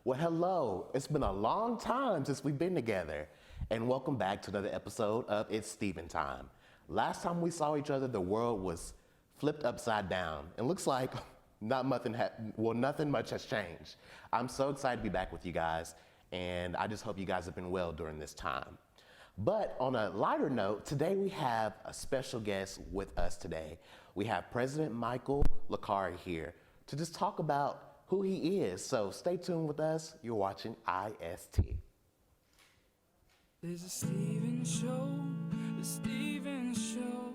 Well, hello. It's been a long time since we've been together. And welcome back to another episode of It's Stephen Time. Last time we saw each other, the world was flipped upside down. It looks like nothing much has changed. I'm so excited to be back with you guys, and I just hope you guys have been well during this time. But on a lighter note, today we have a special guest with us today. We have President Michael Licari here to just talk about who he is. So stay tuned with us. You're watching IST. There's a Stephen Show, the Stephen Show,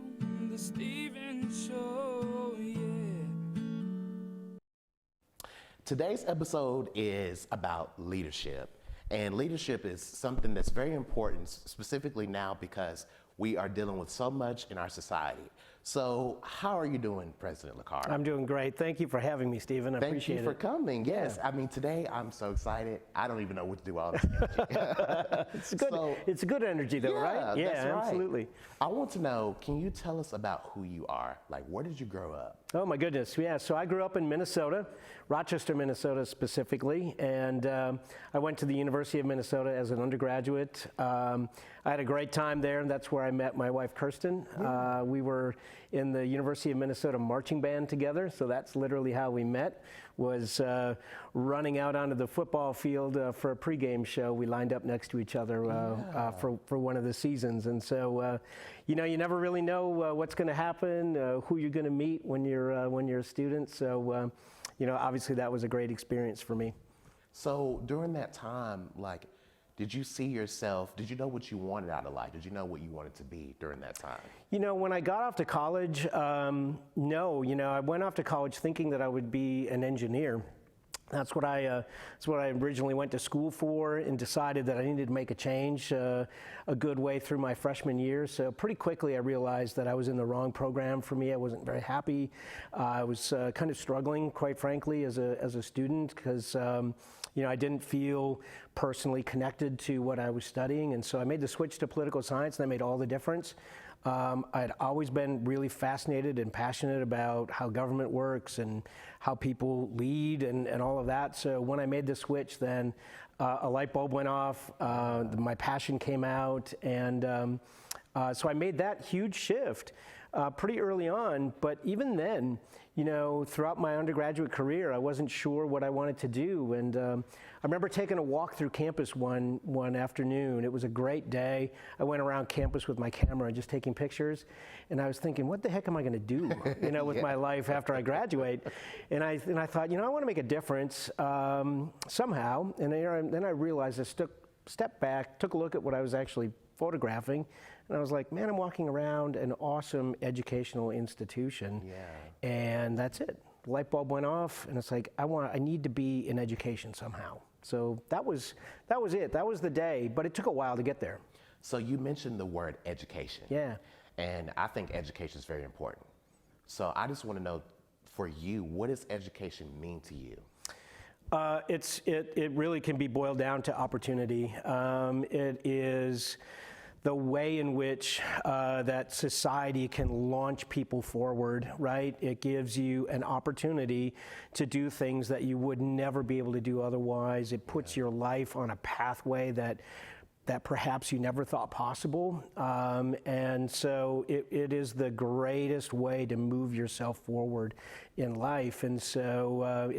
the Stephen Show, yeah. Today's episode is about leadership. And leadership is something that's very important, specifically now because we are dealing with so much in our society. So how are you doing, President Licari? I'm doing great. Thank you for having me, Stephen. I appreciate it. Thank you for coming. Yes. Yeah. I mean, today I'm so excited. I don't even know what to do all this energy. It's good. It's good energy, though, right? Yeah, that's right. Absolutely. I want to know, can you tell us about who you are? Like, where did you grow up? Oh, my goodness. Yeah, so I grew up in Minnesota, Rochester, Minnesota specifically, and I went to the University of Minnesota as an undergraduate. I had a great time there, and that's where I met my wife, Kirsten. We were in the University of Minnesota marching band together, so that's literally how we met, was running out onto the football field for a pregame show. We lined up next to each other for one of the seasons, and so you know, you never really know what's going to happen, who you're going to meet when you're a student. So you know, obviously that was a great experience for me. So during that time, like, did you see yourself, did you know what you wanted out of life? Did you know what you wanted to be during that time? You know, when I got off to college, no, you know, I went off to college thinking that I would be an engineer. That's what I originally went to school for, and decided that I needed to make a change a good way through my freshman year. So pretty quickly I realized that I was in the wrong program for me. I wasn't very happy. I was kind of struggling, quite frankly, as a student, because you know, I didn't feel personally connected to what I was studying. And so I made the switch to political science, and that made all the difference. I'd always been really fascinated and passionate about how government works and how people lead and all of that. So when I made the switch, then a light bulb went off, my passion came out, and so I made that huge shift pretty early on. But even then, you know, throughout my undergraduate career, I wasn't sure what I wanted to do. And I remember taking a walk through campus one afternoon. It was a great day. I went around campus with my camera, just taking pictures. And I was thinking, what the heck am I going to do, you know, with my life after I graduate? And I thought, you know, I want to make a difference somehow. And then I realized stepped back, took a look at what I was actually photographing, and I was like, man, I'm walking around an awesome educational institution, and that's it. The light bulb went off, and it's like, I need to be in education somehow. So that was it. That was the day, but it took a while to get there. So you mentioned the word education. Yeah. And I think education is very important. So I just want to know, for you, what does education mean to you? It really can be boiled down to opportunity. It is the way in which that society can launch people forward, right? It gives you an opportunity to do things that you would never be able to do otherwise. It puts your life on a pathway that perhaps you never thought possible. And so it is the greatest way to move yourself forward in life. And so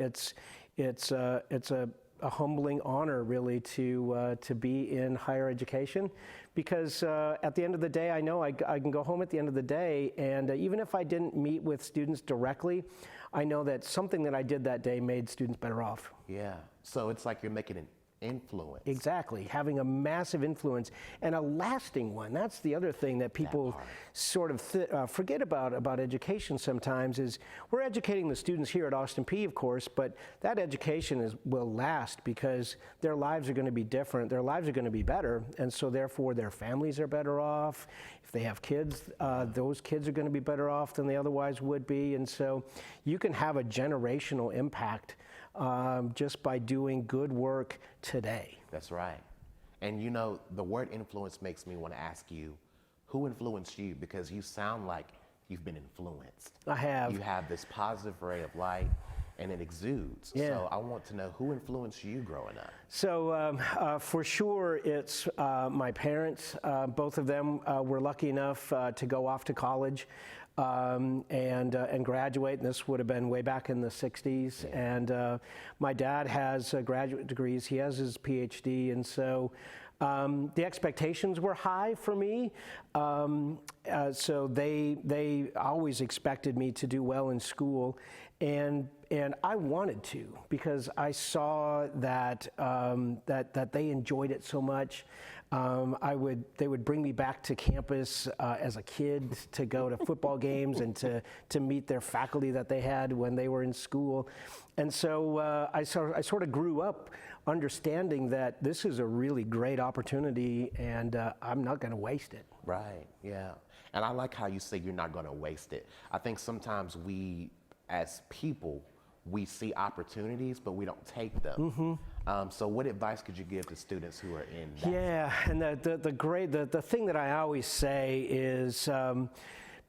it's a humbling honor, really, to be in higher education, because at the end of the day, I know I can go home at the end of the day, and even if I didn't meet with students directly, I know that something that I did that day made students better off. Yeah. So it's like you're making an influence. Exactly, having a massive influence and a lasting one. That's the other thing that people sort of forget about education sometimes, is we're educating the students here at Austin Peay, of course, but that education will last, because their lives are going to be different. Their lives are going to be better, and so therefore their families are better off. If they have kids, those kids are going to be better off than they otherwise would be, and so you can have a generational impact just by doing good work today. That's right. And you know, the word influence makes me want to ask you, who influenced you? Because you sound like you've been influenced. I have. You have this positive ray of light. and it exudes. Yeah. So I want to know who influenced you growing up. So for sure, it's my parents. Both of them were lucky enough to go off to college and graduate. And this would have been way back in the 60s. And my dad has graduate degrees. He has his PhD. And so the expectations were high for me. So they always expected me to do well in school. And I wanted to, because I saw that that they enjoyed it so much. They would bring me back to campus as a kid to go to football games and to meet their faculty that they had when they were in school. And so I sort of grew up understanding that this is a really great opportunity, and I'm not going to waste it. Right, yeah. And I like how you say you're not going to waste it. I think sometimes we, as people, we see opportunities, but we don't take them. So what advice could you give to students who are in that? Yeah, and the thing that I always say is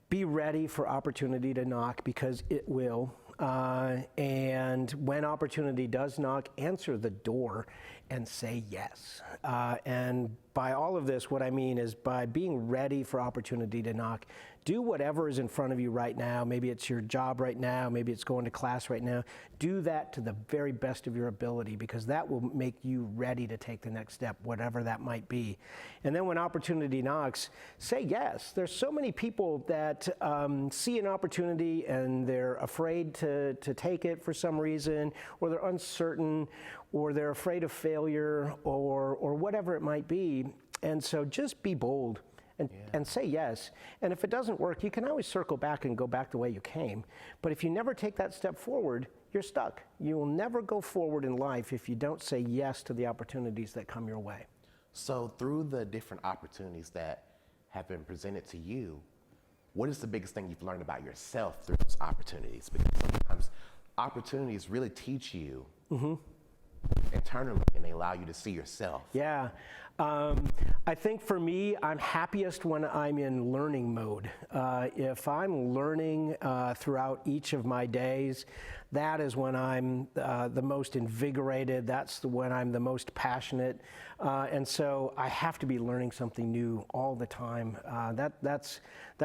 be ready for opportunity to knock, because it will. And when opportunity does knock, answer the door and say yes. And by all of this, what I mean is by being ready for opportunity to knock, do whatever is in front of you right now. Maybe it's your job right now, maybe it's going to class right now. Do that to the very best of your ability, because that will make you ready to take the next step, whatever that might be. And then when opportunity knocks, say yes. There's so many people that see an opportunity and they're afraid to take it for some reason, or they're uncertain, or they're afraid of failure, or whatever it might be. And so just be bold. And say yes. And if it doesn't work, you can always circle back and go back the way you came. But if you never take that step forward, you're stuck. You will never go forward in life if you don't say yes to the opportunities that come your way. So through the different opportunities that have been presented to you, what is the biggest thing you've learned about yourself through those opportunities? Because sometimes opportunities really teach you internally, and they allow you to see yourself. Yeah. I think for me, I'm happiest when I'm in learning mode. If I'm learning throughout each of my days, that is when I'm the most invigorated. That's when I'm the most passionate. And so I have to be learning something new all the time. That's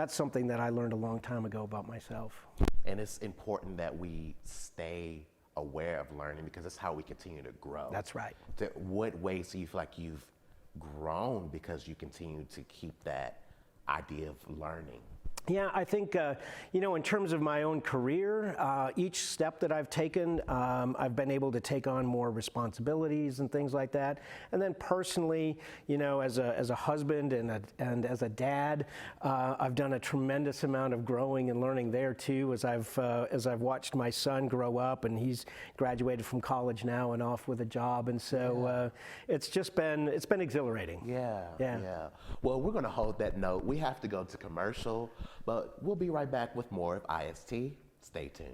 something that I learned a long time ago about myself. And it's important that we stay aware of learning, because that's how we continue to grow. That's right. What ways do you feel like you've grown because you continue to keep that idea of learning? Yeah, I think, in terms of my own career, each step that I've taken, I've been able to take on more responsibilities and things like that. And then personally, as a husband and as a dad, I've done a tremendous amount of growing and learning there too, as I've watched my son grow up, and he's graduated from college now and off with a job. And so it's been exhilarating. Yeah. Well, we're going to hold that note. We have to go to commercial, but we'll be right back with more of IST. Stay tuned.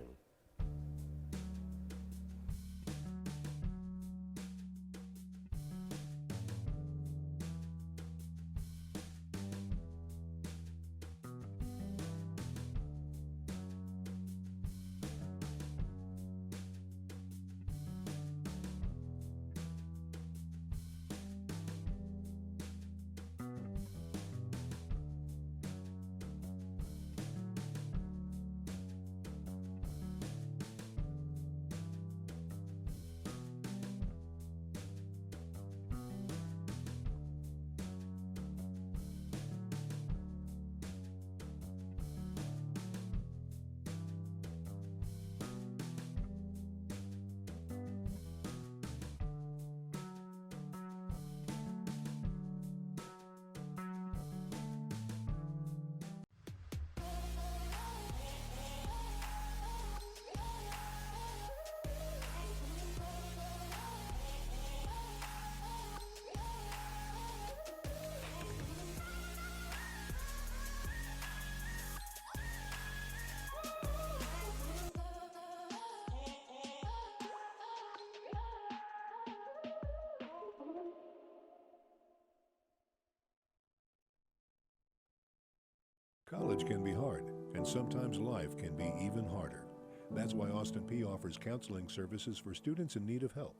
College can be hard, and sometimes life can be even harder. That's why Austin Peay offers counseling services for students in need of help.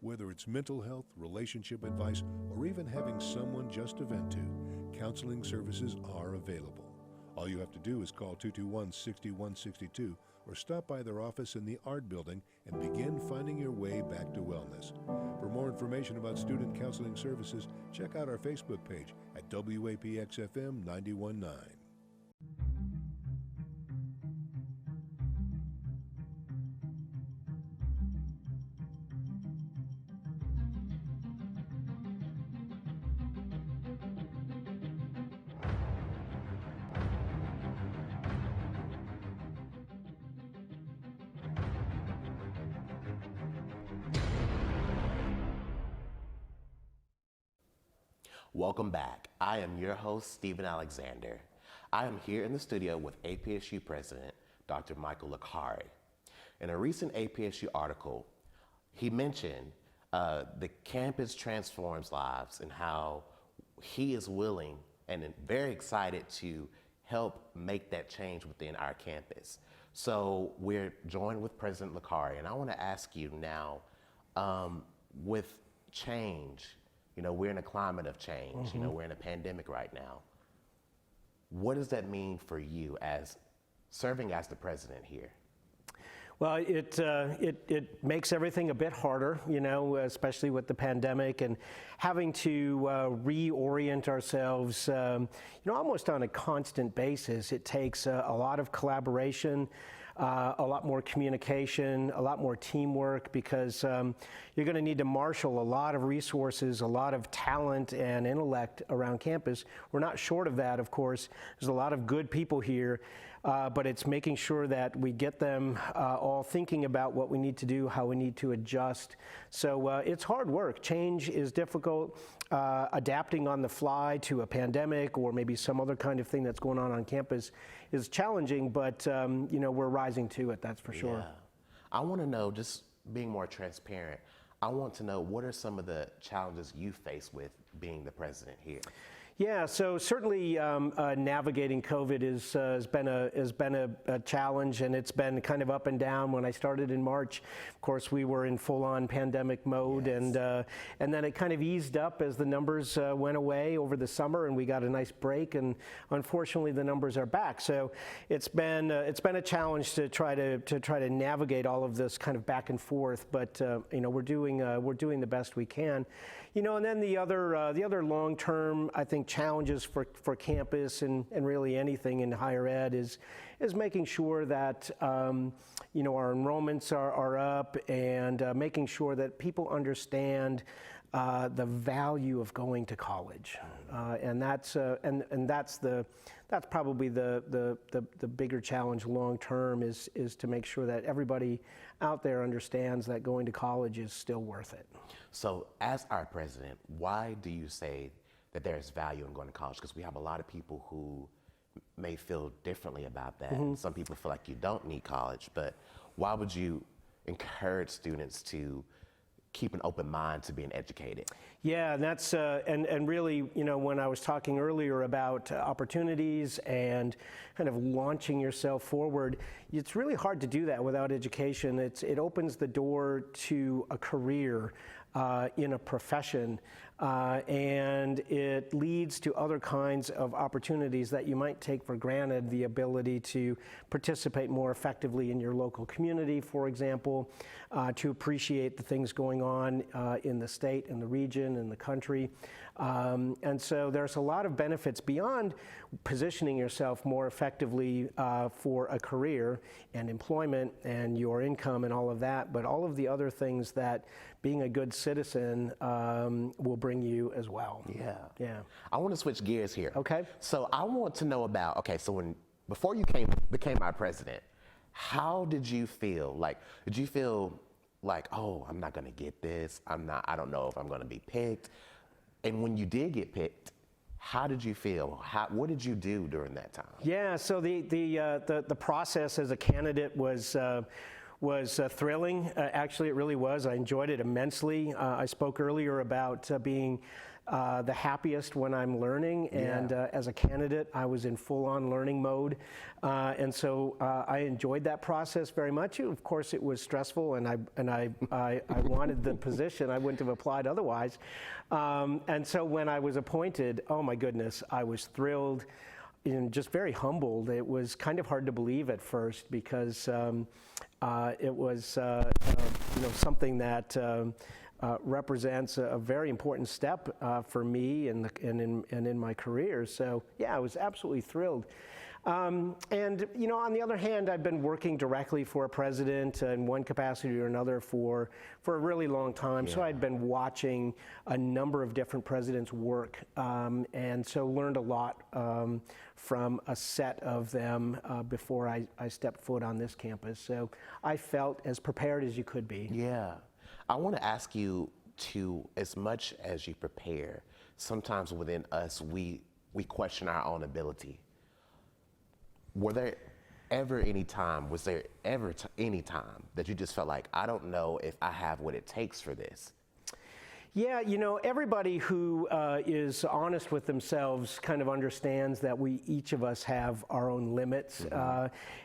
Whether it's mental health, relationship advice, or even having someone just to vent to, counseling services are available. All you have to do is call 221-6162 or stop by their office in the Art Building and begin finding your way back to wellness. For more information about student counseling services, check out our Facebook page at WAPXFM 91.9. Welcome back. I am your host, Stephen Alexander. I am here in the studio with APSU President, Dr. Michael Licari. In a recent APSU article, he mentioned the campus transforms lives and how he is willing and very excited to help make that change within our campus. So we're joined with President Licari, and I want to ask you now, with change, you know, we're in a climate of change. You know, we're in a pandemic right now. What does that mean for you as serving as the president here? Well, it makes everything a bit harder, you know, especially with the pandemic and having to reorient ourselves, you know, almost on a constant basis. It takes a lot of collaboration, a lot more communication, a lot more teamwork, because you're going to need to marshal a lot of resources, a lot of talent and intellect around campus. We're not short of that, of course. There's a lot of good people here, but it's making sure that we get them all thinking about what we need to do, how we need to adjust. So it's hard work. Change is difficult. Adapting on the fly to a pandemic or maybe some other kind of thing that's going on campus is challenging, but you know, we're rising to it, that's for sure. Yeah. I want to know, just being more transparent, I want to know, what are some of the challenges you face with being the president here? Yeah, so certainly navigating COVID has been a challenge, and it's been kind of up and down. When I started in March, of course, we were in full-on pandemic mode, yes. And then it kind of eased up as the numbers went away over the summer, and we got a nice break. And unfortunately, the numbers are back. So it's been a challenge to try to navigate all of this kind of back and forth. But you know, we're doing the best we can. You know, and then the other long-term, I think, challenges for campus and really anything in higher ed is making sure that you know, our enrollments are up, and making sure that people understand the value of going to college, and that's probably the bigger challenge long term is to make sure that everybody out there understands that going to college is still worth it. So as our president, why do you say that there's value in going to college? Because we have a lot of people who may feel differently about that. Mm-hmm. Some people feel like you don't need college, but why would you encourage students to keep an open mind to being educated? Yeah, that's and really, you know, when I was talking earlier about opportunities and kind of launching yourself forward, it's really hard to do that without education. It opens the door to a career in a profession, and it leads to other kinds of opportunities that you might take for granted. The ability to participate more effectively in your local community, for example, to appreciate the things going on in the state and the region and the country. And so there's a lot of benefits beyond positioning yourself more effectively for a career and employment and your income and all of that, but all of the other things that being a good citizen will bring you as well. Yeah. Yeah. I want to switch gears here. Okay. So I want to know about, okay, so before you became our president, how did you feel? Like, did you feel like, oh, I'm not going to get this. I don't know if I'm going to be picked. And when you did get picked, how did you feel? What did you do during that time? Yeah, so the process as a candidate was thrilling. Actually, it really was. I enjoyed it immensely. I spoke earlier about being the happiest when I'm learning, and as a candidate, I was in full-on learning mode, and so I enjoyed that process very much. Of course, it was stressful, and I wanted the position. I wouldn't have applied otherwise, and so when I was appointed, oh my goodness, I was thrilled and just very humbled. It was kind of hard to believe at first because it was something that represents a very important step for me and in my career. So yeah, I was absolutely thrilled. And on the other hand, I've been working directly for a president in one capacity or another for a really long time. So I'd been watching a number of different presidents work, and so learned a lot from a set of them before I stepped foot on this campus. So I felt as prepared as you could be. Yeah. I want to ask you to, as much as you prepare, sometimes within us, we question our own ability. Was there ever any time that you just felt like, I don't know if I have what it takes for this? Yeah, everybody who is honest with themselves kind of understands that each of us have our own limits.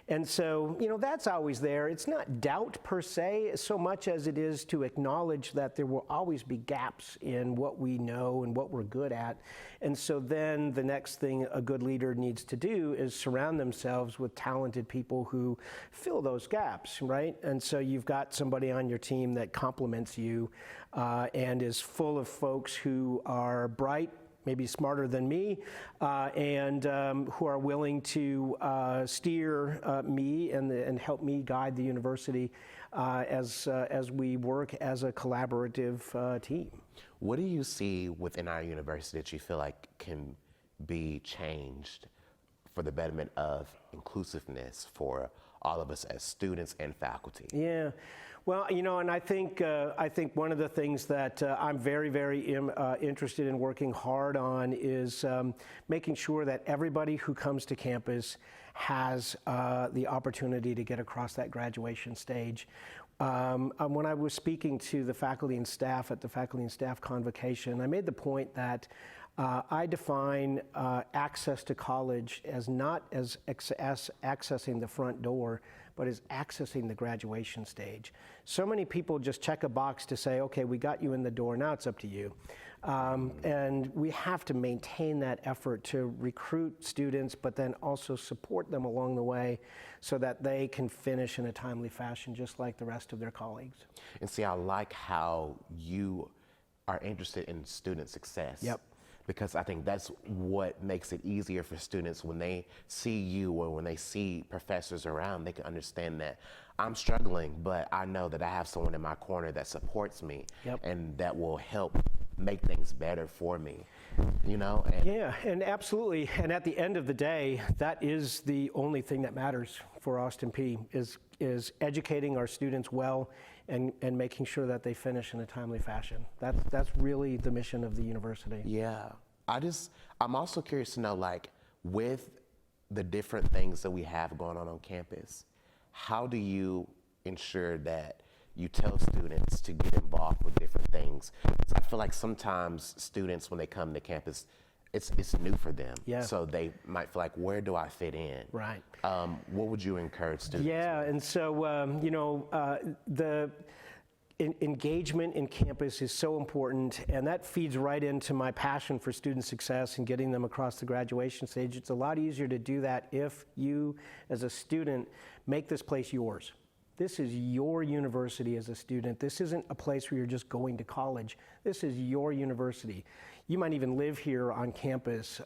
And so, that's always there. It's not doubt per se, so much as it is to acknowledge that there will always be gaps in what we know and what we're good at. And so then the next thing a good leader needs to do is surround themselves with talented people who fill those gaps, right? And so you've got somebody on your team that complements you and is full of folks who are bright, maybe smarter than me, and who are willing to steer me and help me guide the university as we work as a collaborative team. What do you see within our university that you feel like can be changed for the betterment of inclusiveness for all of us as students and faculty? Yeah. Well, and I think one of the things that I'm very, very interested in working hard on is making sure that everybody who comes to campus has the opportunity to get across that graduation stage. When I was speaking to the faculty and staff at the faculty and staff convocation, I made the point that I define access to college as not as accessing the front door, but as accessing the graduation stage. So many people just check a box to say, okay, we got you in the door, now it's up to you. And we have to maintain that effort to recruit students, but then also support them along the way so that they can finish in a timely fashion, just like the rest of their colleagues. And see, I like how you are interested in student success. Yep. Because I think that's what makes it easier for students when they see you or when they see professors around. They can understand that I'm struggling, but I know that I have someone in my corner that supports me. Yep. And that will help make things better for me, And yeah, and absolutely. And at the end of the day, that is the only thing that matters for Austin Peay is educating our students well and making sure that they finish in a timely fashion. That's really the mission of the university. Yeah. I'm also curious to know, with the different things that we have going on campus, how do you ensure that you tell students to get involved with different things? So I feel like sometimes students, when they come to campus, it's new for them. Yeah. So they might feel like, where do I fit in? Right. What would you encourage students? Yeah, and so, the engagement in campus is so important, and that feeds right into my passion for student success and getting them across the graduation stage. It's a lot easier to do that if you, as a student, make this place yours. This is your university as a student. This isn't a place where you're just going to college. This is your university. You might even live here on campus,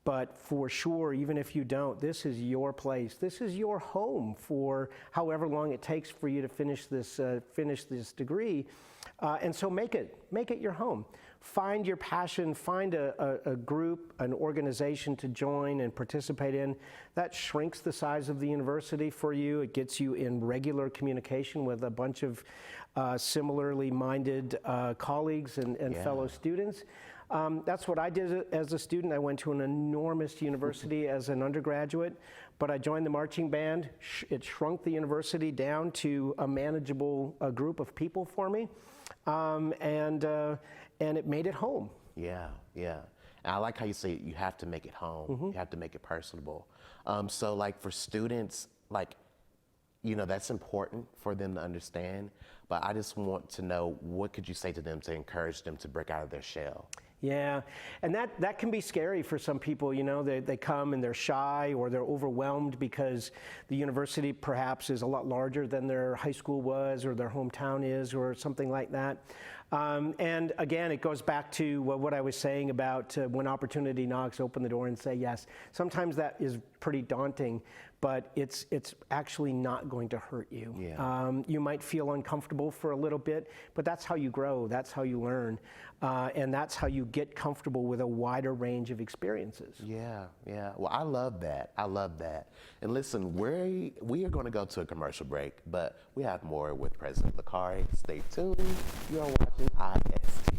but for sure, even if you don't, this is your place. This is your home for however long it takes for you to finish this degree. And so make it your home. Find your passion, find a group, an organization to join and participate in. That shrinks the size of the university for you. It gets you in regular communication with a bunch of similarly minded colleagues and fellow students. That's what I did as a student. I went to an enormous university as an undergraduate, but I joined the marching band. It shrunk the university down to a manageable group of people for me, and it made it home. Yeah, yeah. And I like how you say you have to make it home. You have to make it personable. So like for students, like, you know, that's important for them to understand, but I just want to know, what could you say to them to encourage them to break out of their shell? Yeah, and that can be scary for some people. You know, they come and they're shy or they're overwhelmed because the university perhaps is a lot larger than their high school was or their hometown is or something like that. And again, it goes back to what I was saying about when opportunity knocks, open the door and say yes. Sometimes that is pretty daunting, but it's actually not going to hurt you. Yeah. You might feel uncomfortable for a little bit, but that's how you grow, that's how you learn, and that's how you get comfortable with a wider range of experiences. Yeah, yeah. Well, I love that. I love that. And listen, we are going to go to a commercial break, but we have more with President Licari. Stay tuned. You are watching IST.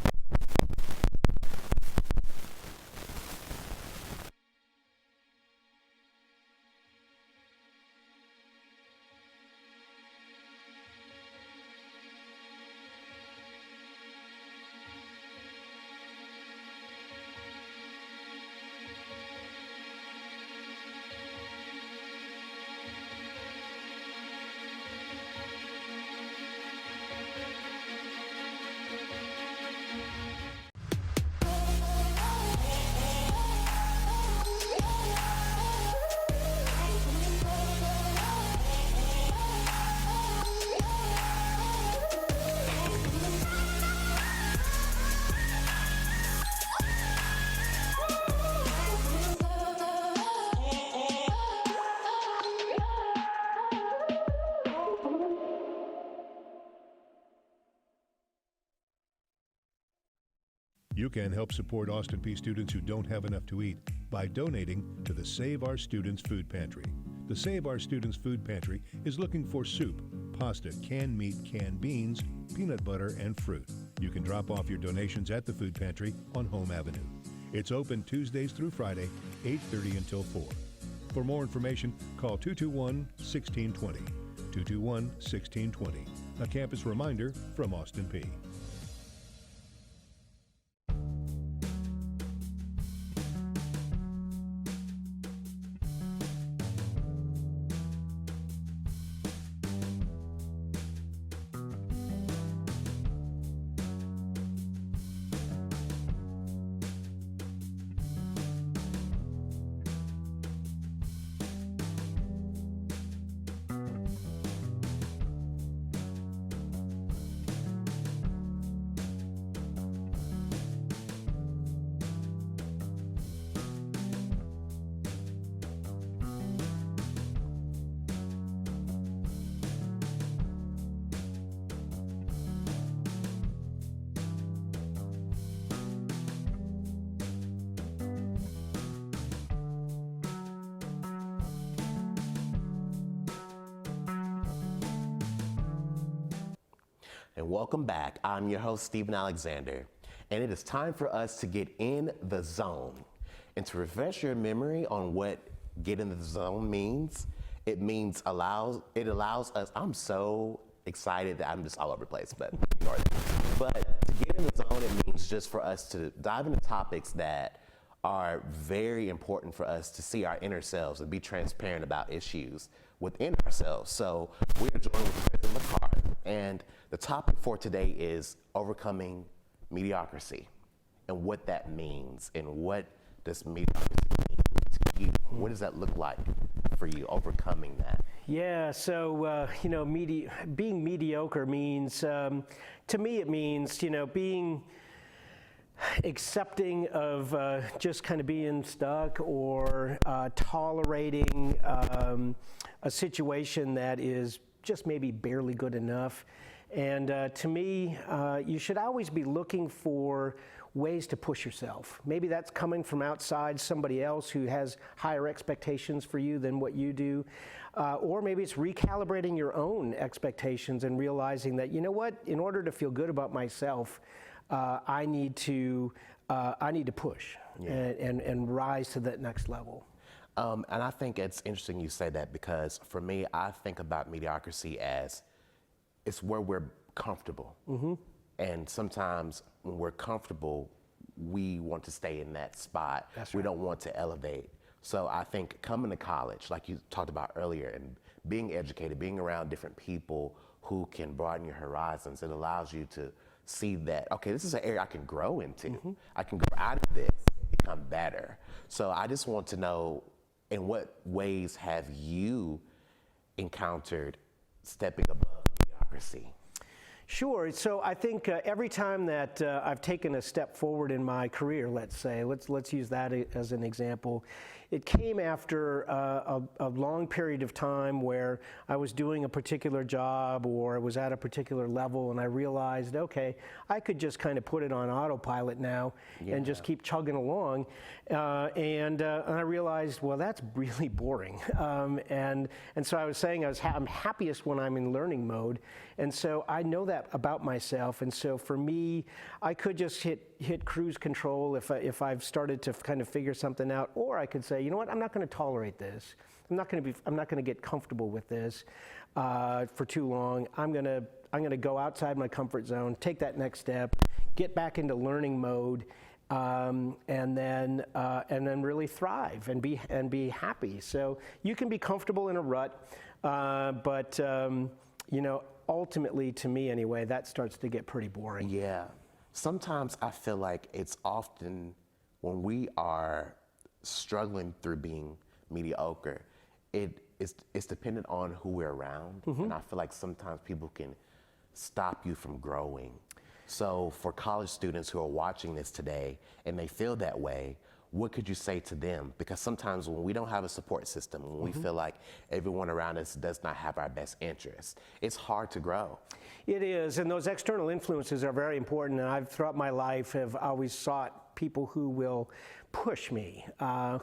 You can help support Austin Peay students who don't have enough to eat by donating to the Save Our Students Food Pantry. The Save Our Students Food Pantry is looking for soup, pasta, canned meat, canned beans, peanut butter, and fruit. You can drop off your donations at the food pantry on Home Avenue. It's open Tuesdays through Friday, 8:30 until 4. For more information, call 221-1620. 221-1620. A campus reminder from Austin Peay. And welcome back. I'm your host, Stephen Alexander, and it is time for us to get in the zone. And to refresh your memory on what get in the zone means, it allows us, I'm so excited that I'm just all over the place, but ignore that. But to get in the zone, it means just for us to dive into topics that are very important for us to see our inner selves and be transparent about issues within ourselves. So we are joined with President Licari, and the topic for today is overcoming mediocrity and what that means, and what does mediocrity mean to you? What does that look like for you, overcoming that? Yeah, so, being mediocre means, to me it means, being accepting of just kind of being stuck or tolerating a situation that is just maybe barely good enough. And to me, you should always be looking for ways to push yourself. Maybe that's coming from outside, somebody else who has higher expectations for you than what you do. Or maybe it's recalibrating your own expectations and realizing that, you know what, in order to feel good about myself, I need to I need to push and rise to that next level. And I think it's interesting you say that, because for me, I think about mediocrity as it's where we're comfortable. And sometimes when we're comfortable, we want to stay in that spot. We don't want to elevate. So I think coming to college, like you talked about earlier, and being educated, being around different people who can broaden your horizons, it allows you to see that, okay, this is an area I can grow into. I can grow out of this, become better. So I just want to know, in what ways have you encountered stepping above mediocrity? Sure. So I think every time that I've taken a step forward in my career, let's say, let's use that as an example, it came after a long period of time where I was doing a particular job or I was at a particular level, and I realized, okay, I could just kind of put it on autopilot now and just keep chugging along. And I realized, well, that's really boring. And so I was saying I'm happiest when I'm in learning mode. And so I know that about myself. And so for me, I could just hit cruise control if I've started to kind of figure something out, or I could say, you know what, I'm not going to tolerate this. I'm not going to get comfortable with this for too long. I'm going to go outside my comfort zone, take that next step, get back into learning mode, and then really thrive and be happy. So you can be comfortable in a rut, but you know, ultimately, to me anyway, that starts to get pretty boring. Yeah. Sometimes I feel like it's often when we are struggling through being mediocre, it's dependent on who we're around. And I feel like sometimes people can stop you from growing. So for college students who are watching this today and they feel that way, what could you say to them? Because sometimes when we don't have a support system, when we feel like everyone around us does not have our best interest, it's hard to grow. It is, and those external influences are very important, and I've throughout my life have always sought people who will push me,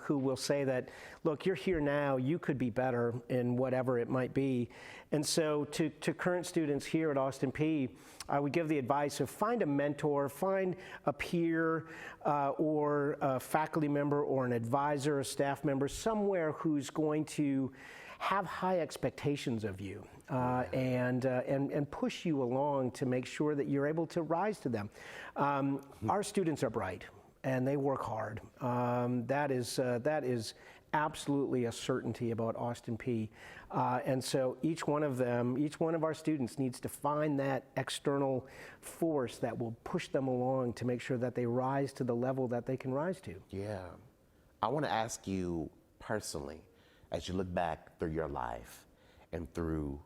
who will say that, look, you're here now, you could be better in whatever it might be. And so to current students here at Austin Peay, I would give the advice of find a mentor, find a peer or a faculty member or an advisor, a staff member, somewhere who's going to have high expectations of you and push you along to make sure that you're able to rise to them. Our students are bright and they work hard. That is absolutely a certainty about Austin Peay. And so each one of our students needs to find that external force that will push them along to make sure that they rise to the level that they can rise to. Yeah. I want to ask you personally, as you look back through your life, and through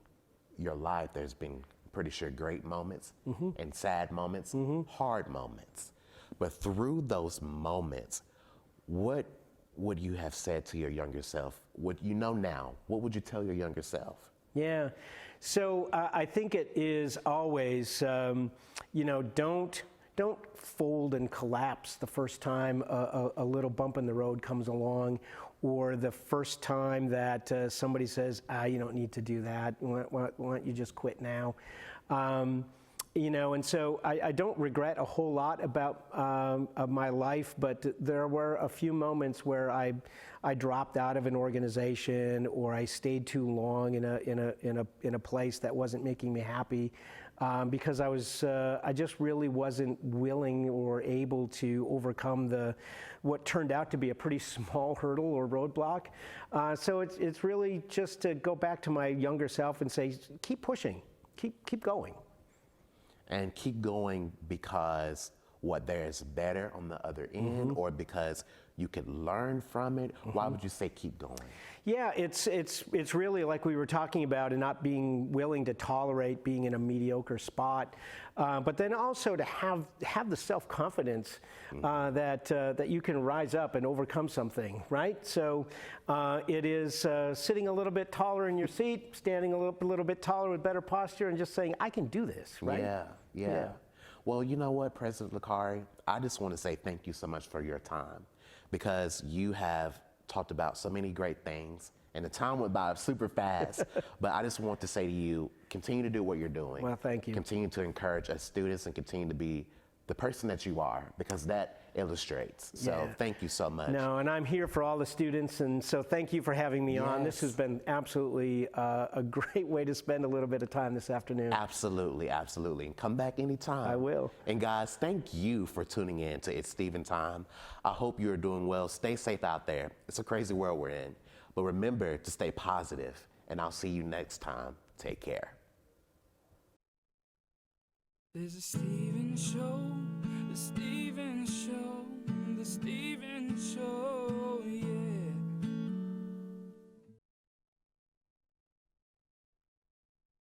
your life, there's been, I'm pretty sure, great moments and sad moments, hard moments. But through those moments, what would you have said to your younger self? What you know now, what would you tell your younger self? Yeah, so I think it is always, you know, don't fold and collapse the first time a little bump in the road comes along, or the first time that somebody says, you don't need to do that, why don't you just quit now? You know, and so I don't regret a whole lot about of my life, but there were a few moments where I dropped out of an organization, or I stayed too long in a place that wasn't making me happy, because I just really wasn't willing or able to overcome what turned out to be a pretty small hurdle or roadblock. So it's really just to go back to my younger self and say, keep pushing, keep going. And keep going because there's better on the other end, or because you could learn from it? Why would you say keep going? Yeah, it's really like we were talking about, and not being willing to tolerate being in a mediocre spot, but then also to have the self-confidence that you can rise up and overcome something, right? So it is sitting a little bit taller in your seat, standing a little bit taller with better posture, and just saying, I can do this, right? Yeah. Well, you know what, President Licari, I just want to say thank you so much for your time, because you have talked about so many great things, and the time went by super fast. But I just want to say to you, continue to do what you're doing. Well, thank you. Continue to encourage us students and continue to be the person that you are, because that illustrates. So Yeah. thank you so much. No, and I'm here for all the students, and so thank you for having me on. This has Yes. been absolutely a great way to spend a little bit of time this afternoon. Absolutely, absolutely. And come back anytime. I will. And guys, thank you for tuning in to It's Stephen Time. I hope you're doing well. Stay safe out there. It's a crazy world we're in. But remember to stay positive, and I'll see you next time. Take care. There's a Stephen show, the Stephen